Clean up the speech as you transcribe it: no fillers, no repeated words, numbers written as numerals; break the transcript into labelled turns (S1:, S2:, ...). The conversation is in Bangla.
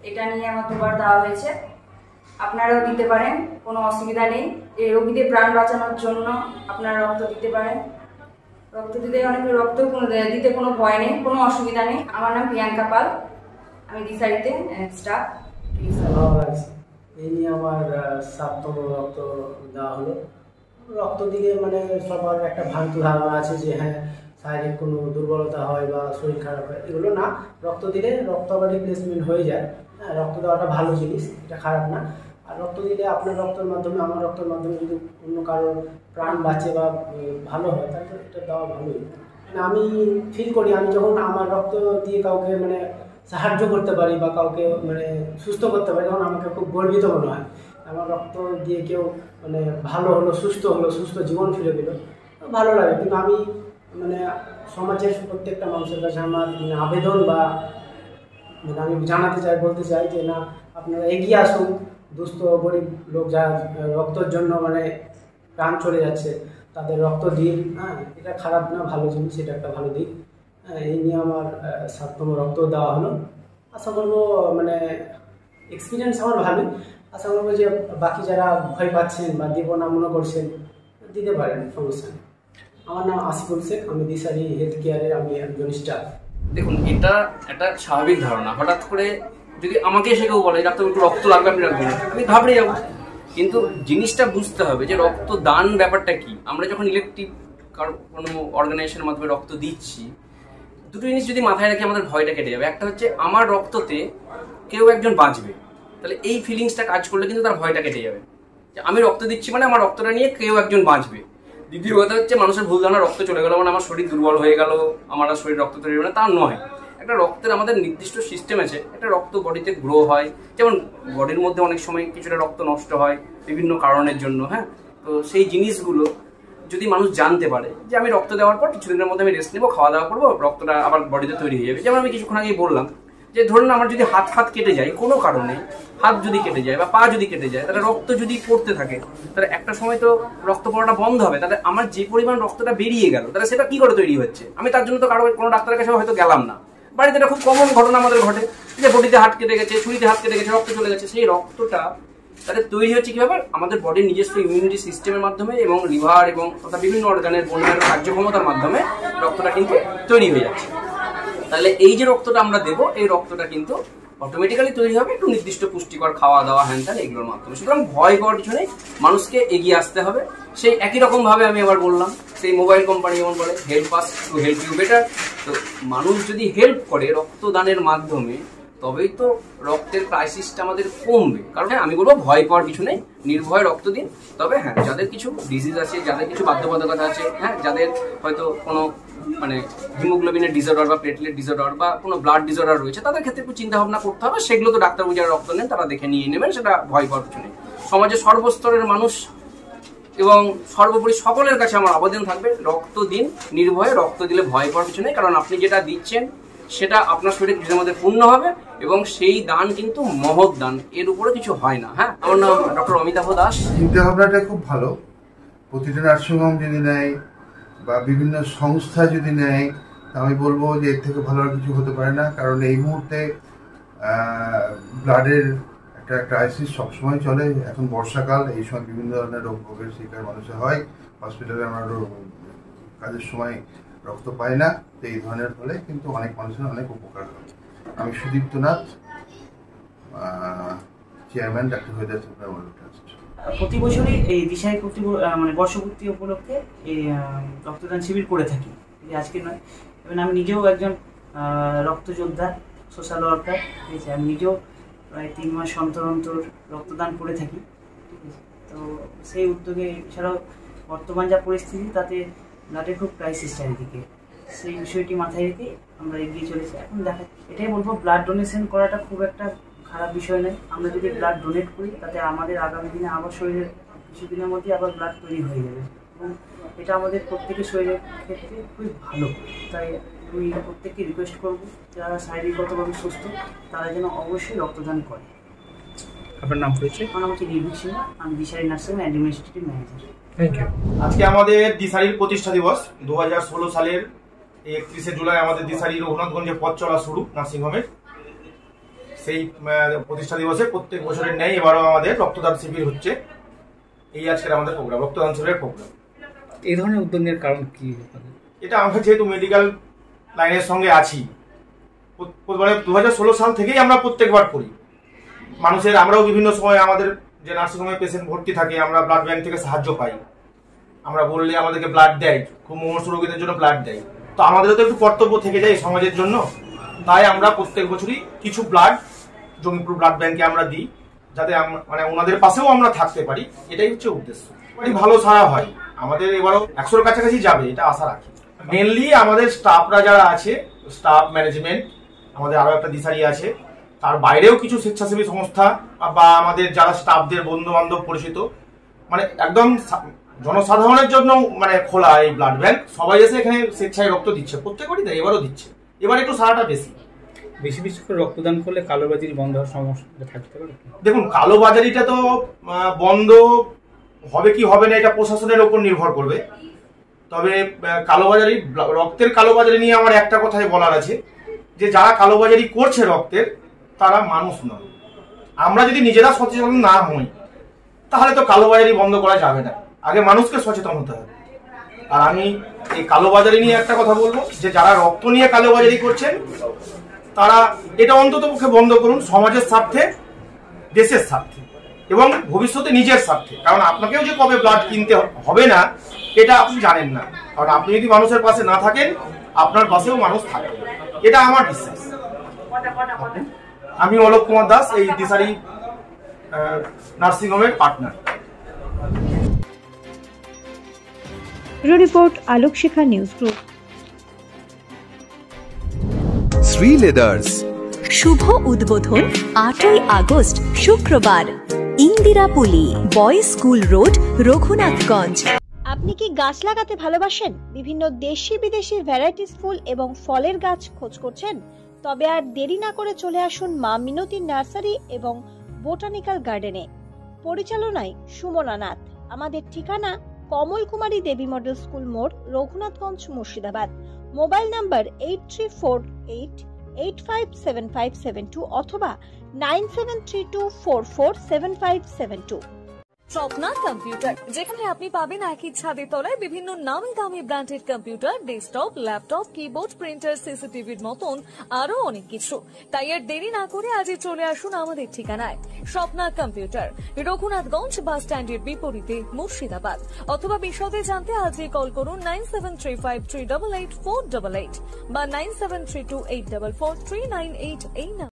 S1: এটা নিয়ে আমার দুবার দেওয়া হয়েছে। আপনারাও দিতে পারেন, কোনো অসুবিধা নেই। এই রোগীদের প্রাণ বাঁচানোর জন্য আপনারা রক্ত দিতে পারেন। রক্ত দিতে রক্ত দিতে কোনো ভয় নেই, কোনো অসুবিধা নেই। আমার নাম প্রিয়াঙ্কা পাল, আমি দিশারিতে স্টাফ।
S2: এই নিয়ে আমার 7তম রক্ত দেওয়া হলো। রক্ত দিলে মানে সবার একটা ভ্রান্ত ধারণা আছে যে হ্যাঁ শারীরিক কোনো দুর্বলতা হয় বা শরীর খারাপ হয়, এগুলো না। রক্ত দিলে রক্ত আবার রিপ্লেসমেন্ট হয়ে যায়। হ্যাঁ, রক্ত দেওয়াটা ভালো জিনিস, এটা খারাপ না। আর রক্ত দিলে আপনার রক্তের মাধ্যমে আমার রক্তের মাধ্যমে যদি অন্য কারোর প্রাণ বাঁচে বা ভালো হয় তাহলে তো এটা দেওয়া ভালোই। আমি ফিল করি আমি যখন আমার রক্ত দিয়ে কাউকে মানে সাহায্য করতে পারি বা কাউকে মানে সুস্থ করতে পারি, তখন আমাকে খুব গর্বিত মনে হয়। আমার রক্ত দিয়ে কেউ মানে ভালো হলো, সুস্থ জীবন ফিরে পেল, ভালো লাগে। কিন্তু আমি মানে সমাজের প্রত্যেকটা মানুষের কাছে আমার মানে আবেদন বা মানে আমি বলতে চাই যে না, আপনারা এগিয়ে আসুন। দুস্থ গরিব লোক যারা রক্তের জন্য মানে প্রাণ চলে যাচ্ছে, তাদের রক্ত দিন। হ্যাঁ, এটা খারাপ না, ভালো জিনিস, এটা একটা ভালো দিক। এই নিয়ে আমার 7তম রক্ত দেওয়া হলো। আশা করবো মানে এক্সপিরিয়েন্স আমার ভালোই। আশা করবো যে বাকি যারা ভয় পাচ্ছেন বা দেব না মনে করছেন, দিতে পারেন, সমস্যা নেই। আমার নাম আসিফুল শেখ, আমি দিশারি হেলথ কেয়ারের আমি একজন স্টাফ।
S3: দেখুন, এটা একটা স্বাভাবিক ধারণা। হঠাৎ করে যদি আমাকে এসে কেউ বলে ডাক্তার একটু রক্ত লাগবে, আপনি রাখবেন, আমি ঘাবড়ে যাবো। কিন্তু জিনিসটা বুঝতে হবে যে রক্তদান ব্যাপারটা কি। আমরা যখন ইলেকটিভ কোনো অর্গানাইজেশনের মাধ্যমে রক্ত দিচ্ছি, দুটো জিনিস যদি মাথায় রাখি আমাদের ভয়টা কেটে যাবে। একটা হচ্ছে আমার রক্ততে কেউ একজন বাঁচবে, তাহলে এই ফিলিংসটা কাজ করলে কিন্তু তার ভয়টা কেটে যাবে যে আমি রক্ত দিচ্ছি মানে আমার রক্তটা নিয়ে কেউ একজন বাঁচবে। দ্বিতীয় কথা হচ্ছে মানুষের ভুল ধারণা রক্ত চলে গেল মানে আমার শরীর দুর্বল হয়ে গেল, আমার আর শরীর রক্ত তৈরি হবে না, তা নয়। একটা রক্তের আমাদের নির্দিষ্ট সিস্টেম আছে। একটা রক্ত বডিতে গ্রো হয়, যেমন বডির মধ্যে অনেক সময় কিছুটা রক্ত নষ্ট হয় বিভিন্ন কারণের জন্য। হ্যাঁ, তো সেই জিনিসগুলো যদি মানুষ জানতে পারে যে আমি রক্ত দেওয়ার পর কিছুদিনের মধ্যে আমি রেস্ট নেবো, খাওয়া দাওয়া করবো, রক্তটা আবার বডিতে তৈরি হয়ে যাবে। যেমন আমি কিছুক্ষণ আগেই বললাম যে ধরুন আমার যদি হাত কেটে যায় কোনো কারণে, হাত যদি কেটে যায় বা পা যদি কেটে যায়, তাহলে রক্ত যদি পড়তে থাকে তাহলে একটা সময় তো রক্ত পড়াটা বন্ধ হবে। তাহলে আমার যে পরিমাণ রক্তটা বেরিয়ে গেল তাহলে সেটা কি করে তৈরি হচ্ছে? আমি তার জন্য তো কোনো ডাক্তারের কাছে হয়তো গেলাম না। বাড়িতে এটা খুব কমন ঘটনা আমাদের ঘটে যে বডিতে হাত কেটে গেছে, ছুরিতে হাত কেটে গেছে, রক্ত চলে গেছে। সেই রক্তটা তাদের তৈরি হচ্ছে কিভাবে? আমাদের বডির নিজস্ব ইমিউনিটি সিস্টেমের মাধ্যমে এবং লিভার এবং তথা বিভিন্ন অর্গানের বন্যার কার্যক্ষমতার মাধ্যমে রক্তটা কিন্তু তৈরি হয়ে যাচ্ছে। তাহলে এই যে রক্তটা আমরা দেবো, এই রক্তটা কিন্তু অটোমেটিক্যালি তৈরি হবে একটু নির্দিষ্ট পুষ্টিকর খাওয়া দাওয়া হ্যান ত্যান এগুলোর মাধ্যমে। সুতরাং ভয় পাওয়ার কিছু নেই, মানুষকে এগিয়ে আসতে হবে। সেই একই রকম ভাবে আমি আবার বললাম, সেই মোবাইল কোম্পানি যেমন বলে help us to help you better. তো মানুষ যদি হেল্প করে রক্তদানের মাধ্যমে, তবেই তো রক্তের ক্রাইসিসটা আমাদের কমবে। কারণ হ্যাঁ, আমি বলবো ভয় পাওয়ার কিছু নেই, নির্ভয় রক্ত দিন। তবে হ্যাঁ, যাদের কিছু ডিজিজ আছে, যাদের কিছু বাধ্যবাধকতা আছে, হ্যাঁ, যাদের হয়তো কোনো মানে হিমোগ্লোবিনের ডিসঅর্ডার বা প্লেটলেট ডিসঅর্ডার বা কোনো ব্লাড ডিসঅর্ডার রয়েছে, তাদের ক্ষেত্রে একটু চিন্তা ভাবনা করতে হবে। সেগুলো তো ডাক্তার যারা রক্ত নেন তারা দেখে নিয়ে নেবেন, সেটা ভয় পাওয়ার কিছু নেই। সমাজের সর্বস্তরের মানুষ এবং সর্বোপরি সকলের কাছে আমার আবেদন থাকবে, রক্ত দিন নির্ভয়ে। রক্ত দিলে ভয় পাওয়ার কিছু নেই, কারণ আপনি যেটা দিচ্ছেন সেটা আপনার শরীরে কিছুর মধ্যে পূর্ণ হবে এবং সেই দান কিন্তু মহৎ দান, এর উপরে কিছু হয় না। হ্যাঁ, আমার নাম ডক্টর অমিতাভ দাস।
S4: চিন্তা ভাবনাটা খুব ভালো। প্রতিটা নার্সিংহোম যদি নেয় বা বিভিন্ন সংস্থা যদি নেয়, আমি বলবো যে এর থেকে ভালো আর কিছু হতে পারে না। কারণ এই মুহূর্তে ব্লাডের একটা ক্রাইসিস সবসময় চলে। এখন বর্ষাকাল, এই সময় বিভিন্ন ধরনের রোগের শিকার মানুষের হয়। হসপিটালে আমরা কাজের সময় রক্ত পাই না, তো এই ধরনের ফলে কিন্তু অনেক মানুষের অনেক উপকার হয়। আমি Sudipta Nath, chairman doctor Haridas Memorial trust.
S5: প্রতি বছরই এই দিশারি মানে বর্ষপূর্তি উপলক্ষে এই রক্তদান শিবির করে থাকি, আজকে নয়। এবং আমি নিজেও একজন রক্তযোদ্ধা, সোশ্যাল ওয়ার্কার। ঠিক আছে, আমি নিজেও প্রায় 3 মাস অন্তর অন্তর রক্তদান করে থাকি। ঠিক আছে, তো সেই উদ্যোগে এছাড়াও বর্তমান যা পরিস্থিতি তাতে ব্লাডের খুব ক্রাইসিস চারিদিকে, সেই বিষয়টি মাথায় রেখে আমরা এগিয়ে চলেছি। এখন দেখা, এটাই বলবো, ব্লাড ডোনেশন করাটা খুব একটা খারাপ বিষয় নয়। আমরা যদি ব্লাড ডোনেট করি তাতে আমাদের আগামী দিনে আবার শরীরের কিছুদিনের মধ্যে আবার ব্লাড তৈরি হয়ে যাবে এবং এটা আমাদের প্রত্যেকের শরীরের ক্ষেত্রে খুবই ভালো। তাই আমি প্রত্যেককে রিকোয়েস্ট করবো যারা শারীরিকগতভাবে সুস্থ তারা যেন অবশ্যই রক্তদান করে।
S6: আপনার নাম পরিচয়?
S5: আমার নাম হচ্ছে নির্ভীক সিংহ, আমি Dishari nursing administrative manager.
S6: Thank you.
S7: আজকে আমাদের দিশারির প্রতিষ্ঠা দিবস। 2016 সালের 31শে জুলাই আমাদের দিশারি রঘুনাথগঞ্জে পথ চলা শুরু নার্সিংহোমের। সেই প্রতিষ্ঠা দিবসে প্রত্যেক বছরের ন্যায় এবারও আমাদের রক্তদান শিবির হচ্ছে। এই আজকের আমাদের প্রোগ্রাম, রক্তদান শিবিরের প্রোগ্রাম।
S6: এই ধরনের উদ্যোগের কারণ কি?
S7: এটা আমরা যেহেতু মেডিকেল লাইনের সঙ্গে আছি, 2016 সাল থেকেই আমরা প্রত্যেকবার করি। মানুষের, আমরাও বিভিন্ন সময় আমাদের যে নার্সিংহোমে পেশেন্ট ভর্তি থাকে, আমরা ব্লাড ব্যাংক থেকে সাহায্য পাই। আমরা বললে আমাদেরকে ব্লাড দেয়, খুব মুমূর্ষু রোগীদের জন্য ব্লাড দেয়। তো আমাদেরও তো একটু কর্তব্য থেকে যায় সমাজের জন্য, তাই আমরা প্রত্যেক বছরই কিছু ব্লাড জঙ্গিপুর ব্লাড ব্যাংকে আমরা দিই, যাতে মানে ওনাদের পাশেও আমরা থাকতে পারি। এটাই হচ্ছে উদ্দেশ্য। ভালো সারা হয়, আমাদের এবারও 100-র কাছাকাছি যাবে, এটা আশা রাখি। মেনলি আমাদের স্টাফরা যারা আছে, স্টাফ ম্যানেজমেন্ট, আমাদের আরো একটা দিশারি আছে, তার বাইরেও কিছু স্বেচ্ছাসেবী সংস্থা বা আমাদের যারা স্টাফদের বন্ধু বান্ধব পরিচিত, মানে একদম জনসাধারণের জন্য মানে খোলা এই ব্লাড ব্যাংক। সবাই এসে এখানে স্বেচ্ছায় রক্ত দিচ্ছে, প্রত্যেকবারই দেয়, এবারও দিচ্ছে। এবার একটু সারাটা বেশি
S6: বেশি করে রক্তদান করলে কালোবাজারি বন্ধ হওয়ার সমস্যা থাকতে পারে।
S7: দেখুন, কালোবাজারিটা তো বন্ধ হবে কি হবে না এটা প্রশাসনের উপর নির্ভর করবে। তবে কালোবাজারি, রক্তের কালোবাজারি নিয়ে আমার একটা কথাই বলার আছে, যে যারা কালোবাজারি করছে রক্তের, তারা মানুষ নয়। আমরা যদি নিজেরা সচেতন না হই, তাহলে তো কালোবাজারি বন্ধ করা যাবে না। আগে মানুষকে সচেতন হতে হবে। আর আমি এই কালোবাজারি নিয়ে একটা কথা বলবো, যে যারা রক্ত নিয়ে কালোবাজারি করছেন, তারা এটা অন্তত পক্ষে বন্ধ করুন, সমাজের স্বার্থে, দেশের স্বার্থে এবং ভবিষ্যতে নিজের স্বার্থে। কারণ আপনাকেও যে কবে ব্লাড কিনতে হবে না, এটা আপনি জানেন না। কারণ আপনি যদি মানুষের পাশে না থাকেন, আপনার পাশেও মানুষ থাকবে, এটা আমার বিশ্বাস। আমি অলোক কুমার দাস, এই দিশারি নার্সিংহোমের পার্টনার।
S8: রিপোর্ট আলোক শিখা নিউজ গ্রুপ।
S9: শ্রী লেদার্স
S10: শুভ উদ্বোধন 8ই আগস্ট শুক্রবার, ইন্দিরাপুলি, বয়েজ স্কুল রোড, রঘুনাথগঞ্জ।
S8: আপনি কি গাছ লাগাতে ভালোবাসেন? বিভিন্ন দেশি বিদেশি ভ্যারাইটিস ফুল এবং ফলের গাছ খোঁজ করছেন? তবে আর দেরি না করে চলে আসুন মা মিনতি নার্সারি এবং বোটানিক্যাল গার্ডেনে। পরিচালনায় সুমনা নাথ। আমাদের ঠিকানা কমল কুমারী দেবী মডেল স্কুল মোড়, রঘুনাথগঞ্জ, মুর্শিদাবাদ। মোবাইল নাম্বার 8348857572 অথবা 9732447572।
S10: স্বপ্না কম্পিউটার, যেখানে আপনি পাবেন একই ছাদের তলায় বিভিন্ন নামি দামি branded computer, desktop, laptop, keyboard, printer, সিসিটিভির মতন আরো অনেক কিছু। তাই আর দেরি না করে আজই চলে আসুন আমাদের ঠিকানায়। স্বপ্না কম্পিউটার, রঘুনাথগঞ্জ বাস স্ট্যান্ডের বিপরীতে, মুর্শিদাবাদ। অথবা বিশদে জানতে আজই কল করুন 9735388488 বা 9732844398 এই